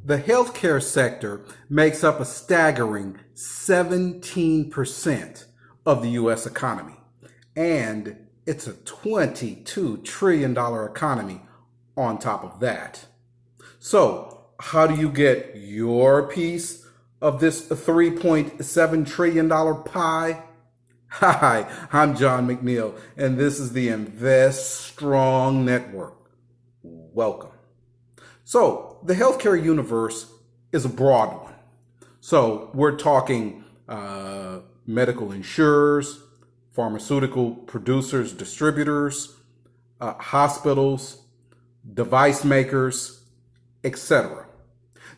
The healthcare sector makes up a staggering 17% of the U.S. economy, and it's a $22 trillion economy on top of that. So, how do you get your piece of this $3.7 trillion pie? Hi, I'm John McNeil, and this is the Invest Strong Network. Welcome. So, the healthcare universe is a broad one. So, we're talking medical insurers, pharmaceutical producers, distributors, hospitals, device makers, etc.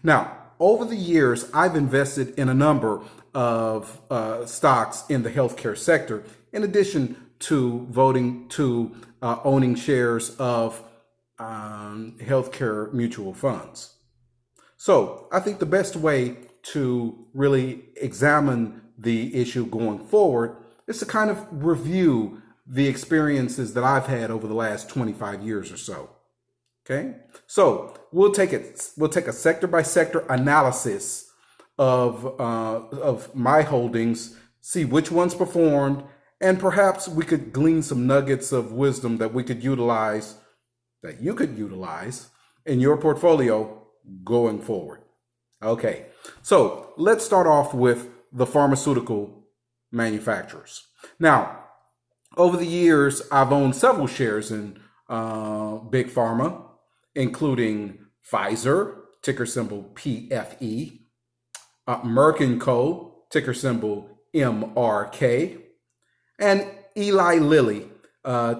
Now, over the years, I've invested in a number of stocks in the healthcare sector, in addition to owning shares of healthcare mutual funds. So I think the best way to really examine the issue going forward is to kind of review the experiences that I've had over the last 25 years or so. Okay, so we'll take a sector by sector analysis of my holdings, see which ones performed, and perhaps we could glean some nuggets of wisdom that we could utilize, that you could utilize in your portfolio going forward. Okay, so let's start off with the pharmaceutical manufacturers. Now, over the years, I've owned several shares in Big Pharma, including Pfizer, ticker symbol PFE, Merck & Co., ticker symbol MRK, and Eli Lilly,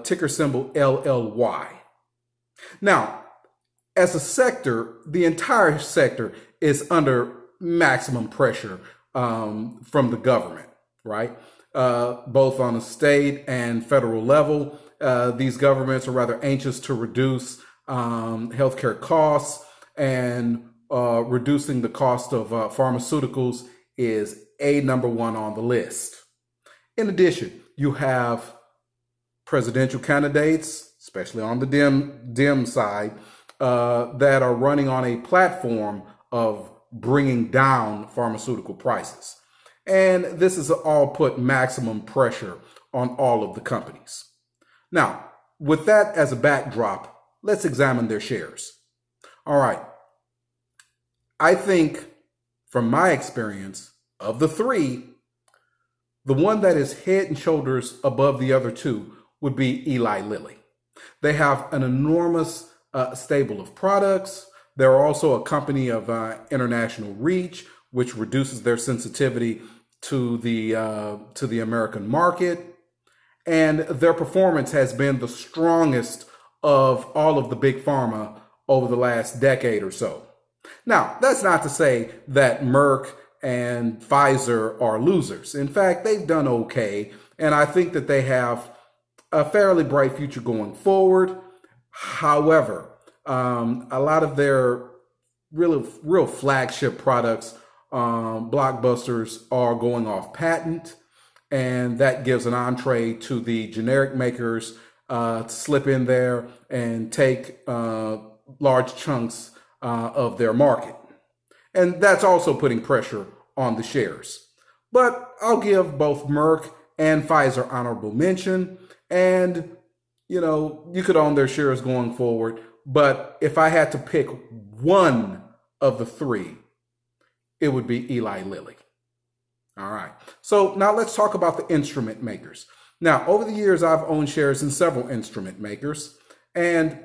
ticker symbol LLY. Now, as a sector, the entire sector is under maximum pressure from the government, right? Both on a state and federal level. These governments are rather anxious to reduce healthcare costs, and reducing the cost of pharmaceuticals is number one on the list. In addition, you have presidential candidates, especially on the Dem side, that are running on a platform of bringing down pharmaceutical prices. And this has all put maximum pressure on all of the companies. Now, with that as a backdrop, let's examine their shares. All right. I think, from my experience, of the three, the one that is head and shoulders above the other two would be Eli Lilly. They have an enormous stable of products. They're also a company of international reach, which reduces their sensitivity to the American market. And their performance has been the strongest of all of the big pharma over the last decade or so. Now, that's not to say that Merck and Pfizer are losers. In fact, they've done okay, and I think that they have a fairly bright future going forward. However, a lot of their real flagship products, blockbusters, are going off patent, and that gives an entree to the generic makers to slip in there and take large chunks of their market. And that's also putting pressure on the shares. But I'll give both Merck and Pfizer honorable mention. And, you could own their shares going forward. But if I had to pick one of the three, it would be Eli Lilly. All right. So now let's talk about the instrument makers. Now, over the years, I've owned shares in several instrument makers. And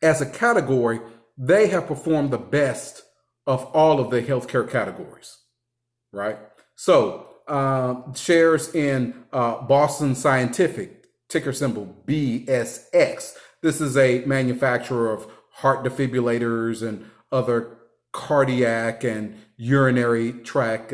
as a category, they have performed the best of all of the healthcare categories, right? So shares in Boston Scientific, ticker symbol BSX. This is a manufacturer of heart defibrillators and other cardiac and urinary tract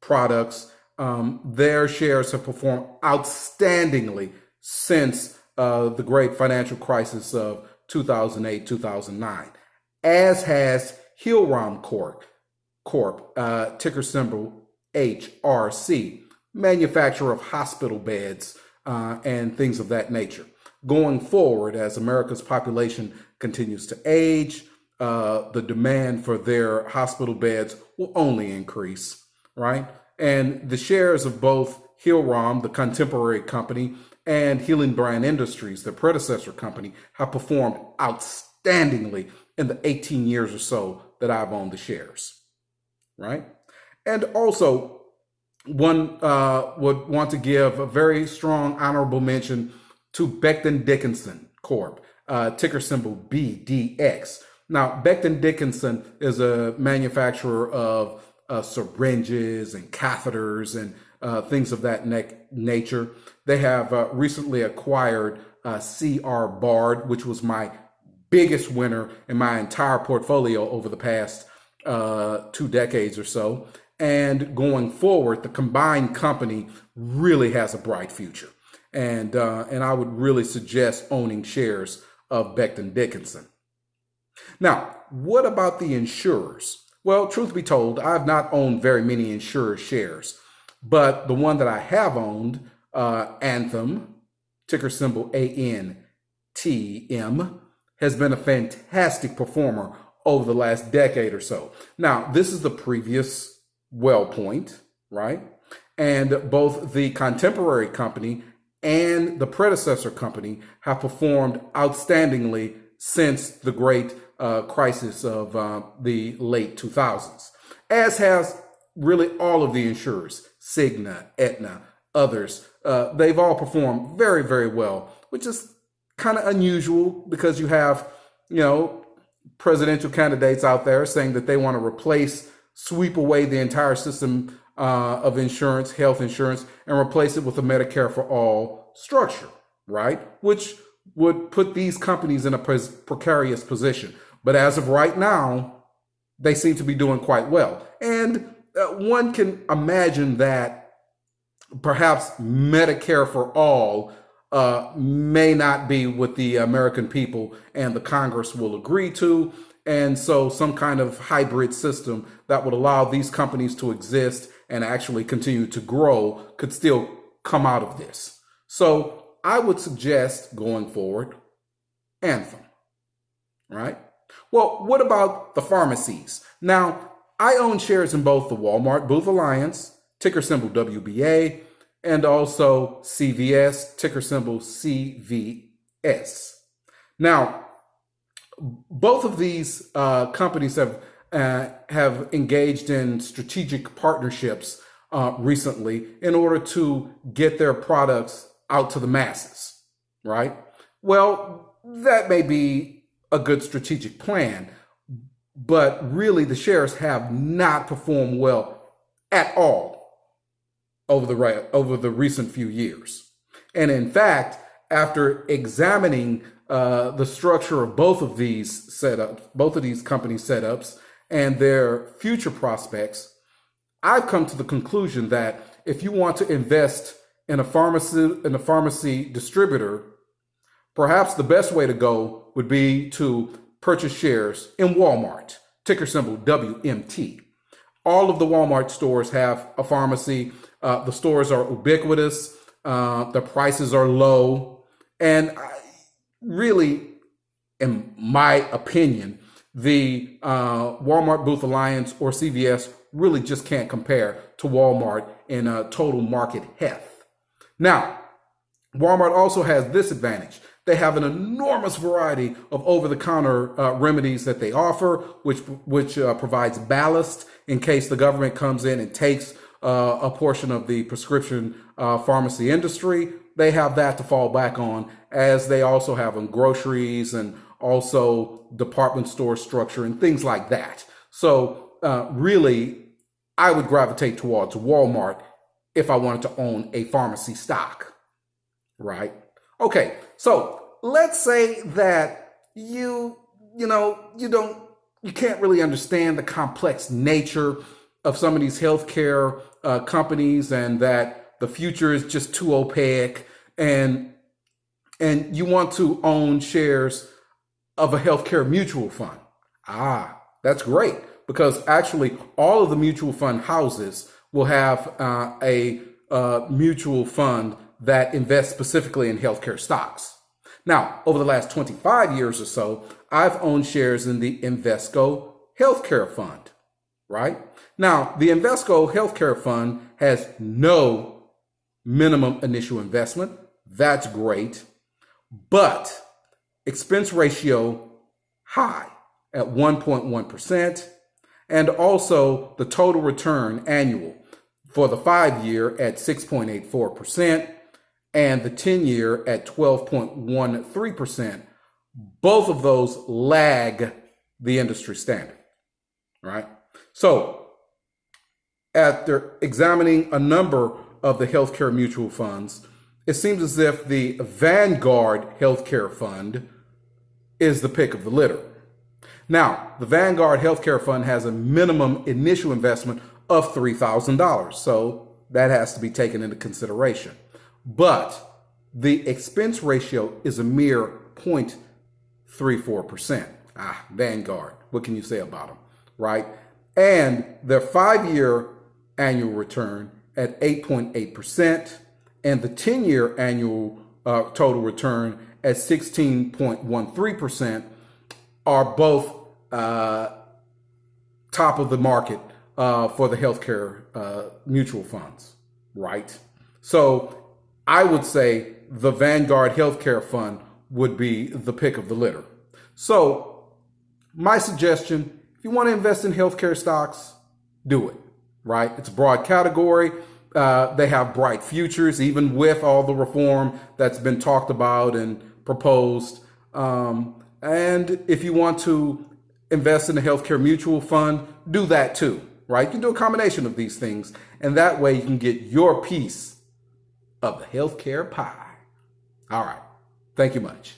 products. Their shares have performed outstandingly since the great financial crisis of 2008, 2009, as has Hillrom Corp, ticker symbol HRC, manufacturer of hospital beds and things of that nature. Going forward, as America's population continues to age, the demand for their hospital beds will only increase, right? And the shares of both Hillrom, the contemporary company, and Healing Brand Industries, the predecessor company, have performed outstandingly in the 18 years or so that I've owned the shares, right? And also, one would want to give a very strong honorable mention to Becton Dickinson Corp, ticker symbol BDX. Now, Becton Dickinson is a manufacturer of syringes and catheters and things of that nature. They have recently acquired CR Bard, which was my biggest winner in my entire portfolio over the past 2 decades or so. And going forward, the combined company really has a bright future. And I would really suggest owning shares of Becton Dickinson. Now, what about the insurers? Well, truth be told, I've not owned very many insurer shares, but the one that I have owned, Anthem, ticker symbol ANTM, has been a fantastic performer over the last decade or so. Now, this is the previous WellPoint, right? And both the contemporary company and the predecessor company have performed outstandingly since the great crisis of the late 2000s, as has really all of the insurers, Cigna, Aetna, others. They've all performed very, very well, which is kind of unusual because you have, presidential candidates out there saying that they want to sweep away the entire system of insurance, health insurance, and replace it with a Medicare for all structure, right? Which would put these companies in a precarious position. But as of right now, they seem to be doing quite well. And one can imagine that perhaps Medicare for all may not be what the American people and the Congress will agree to. And so some kind of hybrid system that would allow these companies to exist and actually continue to grow could still come out of this. So I would suggest going forward, Anthem, right? Well, what about the pharmacies? Now, I own shares in both the Walmart Booth Alliance, ticker symbol WBA, and also CVS, ticker symbol CVS. Now, both of these companies have engaged in strategic partnerships recently in order to get their products out to the masses, right? Well, that may be a good strategic plan, but really the shares have not performed well at all over the recent few years. And in fact, after examining the structure of both of these company setups and their future prospects, I've come to the conclusion that if you want to invest in a pharmacy distributor, perhaps the best way to go would be to purchase shares in Walmart, ticker symbol WMT. All of the Walmart stores have a pharmacy. The stores are ubiquitous. The prices are low. And really, in my opinion, the Walmart Booth Alliance or CVS really just can't compare to Walmart in total market heft. Now, Walmart also has this advantage. They have an enormous variety of over-the-counter remedies that they offer, which provides ballast in case the government comes in and takes a portion of the prescription pharmacy industry. They have that to fall back on, as they also have in groceries and also department store structure and things like that. So really, I would gravitate towards Walmart if I wanted to own a pharmacy stock, right? Okay, so let's say that you can't really understand the complex nature of some of these healthcare companies, and that the future is just too opaque, and you want to own shares of a healthcare mutual fund. That's great, because actually all of the mutual fund houses will have a mutual fund that invests specifically in healthcare stocks. Now, over the last 25 years or so, I've owned shares in the Invesco Healthcare Fund, right? Now, the Invesco Healthcare Fund has no minimum initial investment. That's great. But expense ratio high at 1.1%. And also the total return annual for the 5-year at 6.84% and the 10-year at 12.13%. Both of those lag the industry standard, right? So after examining a number of the healthcare mutual funds, it seems as if the Vanguard Healthcare Fund is the pick of the litter. Now, the Vanguard Healthcare Fund has a minimum initial investment of $3,000, so that has to be taken into consideration. But the expense ratio is a mere 0.34%. Vanguard, what can you say about them, right? And their 5-year annual return at 8.8% and the 10-year annual total return at 16.13% are both top of the market for the healthcare mutual funds, right? So I would say the Vanguard Healthcare Fund would be the pick of the litter. So my suggestion, if you want to invest in healthcare stocks, do it, right? It's a broad category. They have bright futures, even with all the reform that's been talked about and proposed. And if you want to invest in a healthcare mutual fund, do that too, right? You can do a combination of these things, and that way you can get your piece of the healthcare pie. All right. Thank you much.